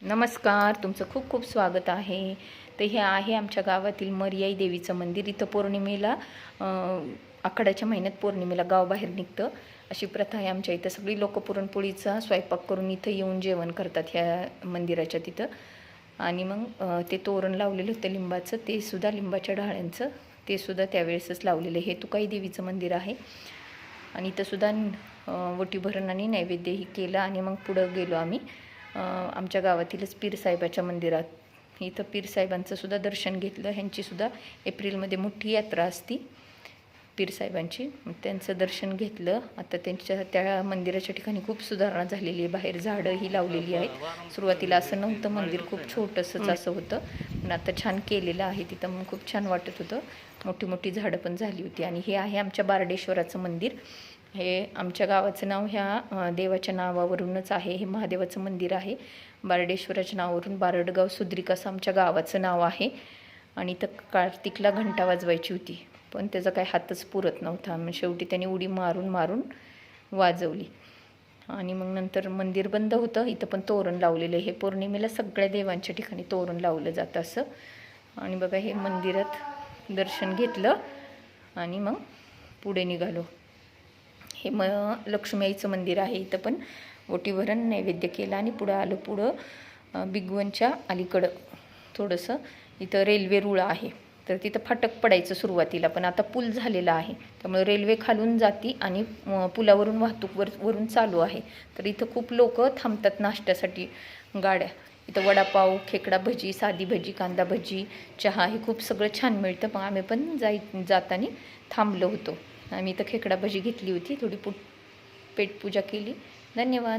नमस्कार, तुमचं खूप खूप स्वागत आहे. तर हे आहे आमच्या गावातील मर्याई देवीचं मंदिर. इथं पौर्णिमेला आखाड्याच्या महिन्यात पौर्णिमेला गावबाहेर निघतं अशी प्रथा आहे आमच्या इथं. सगळी लोकं पुरणपोळीचा स्वयंपाक करून इथं येऊन जेवण करतात ह्या मंदिराच्या तिथं. आणि मग ते तोरण लावलेलं होतं लिंबाचं, ते सुद्धा लिंबाच्या डाळ्यांचं, ते सुद्धा त्यावेळेसच लावलेलं. हे तुकाई देवीचं मंदिर आहे. आणि इथं सुद्धा वटी भरण आणि नैवेद्यही केलं. आणि मग पुढं गेलो आम्ही आमच्या गावातीलच पीरसाहेबाच्या मंदिरात. इथं पीरसाहेबांचं सुद्धा दर्शन घेतलं. ह्यांचीसुद्धा एप्रिलमध्ये मोठी यात्रा असती पीरसाहेबांची. त्यांचं दर्शन घेतलं. आता त्या मंदिराच्या ठिकाणी खूप सुधारणा झालेली आहे. बाहेर झाडंही लावलेली आहेत. सुरुवातीला असं नव्हतं, मंदिर खूप छोटंसंच असं होतं, पण आता छान केलेलं आहे तिथं. मग खूप छान वाटत होतं. मोठी मोठी झाडं पण झाली होती. आणि हे आहे आमच्या बारडेश्वराचं मंदिर. हे आमच्या गावाचं नाव ह्या देवाच्या नावावरूनच आहे. हे महादेवाचं मंदिर आहे. बारडेश्वराच्या नावावरून बारडगाव सुद्रिक असं आमच्या गावाचं नाव आहे. आणि इथं कार्तिकला घंटा वाजवायची होती, पण त्याचा काही हातच पुरत नव्हता. मग शेवटी त्यांनी उडी मारून मारून वाजवली. आणि मग नंतर मंदिर बंद होतं. इथं पण तोरण लावलेलं आहे. हे पौर्णिमेला सगळ्या देवांच्या ठिकाणी तोरण लावलं जातं असं. आणि बघा, हे मंदिरात दर्शन घेतलं आणि मग पुढे निघालो. हे लक्ष्मी आईचं मंदिर आहे. इथं पण ओटीभरण नैवेद्य केला आणि पुढं आलो. पुढं बिगवनच्या अलीकडं थोडंसं इथं रेल्वे रुळ आहे. तर तिथं फाटक पडायचं सुरुवातीला, पण आता पूल झालेला आहे, त्यामुळे रेल्वे खालून जाती आणि पुलावरून वाहतूक वरून चालू आहे. तर इथं खूप लोक थांबतात नाश्त्यासाठी गाड्या. इथं वडापाव, खेकडा भजी, साधी भजी, कांदा भजी, चहा हे खूप सगळं छान मिळतं. मग आम्ही पण जाताना थांबलो होतो. आम्ही इथं खेकडा भजी घेतली होती. थोडी पेटपूजा केली. धन्यवाद.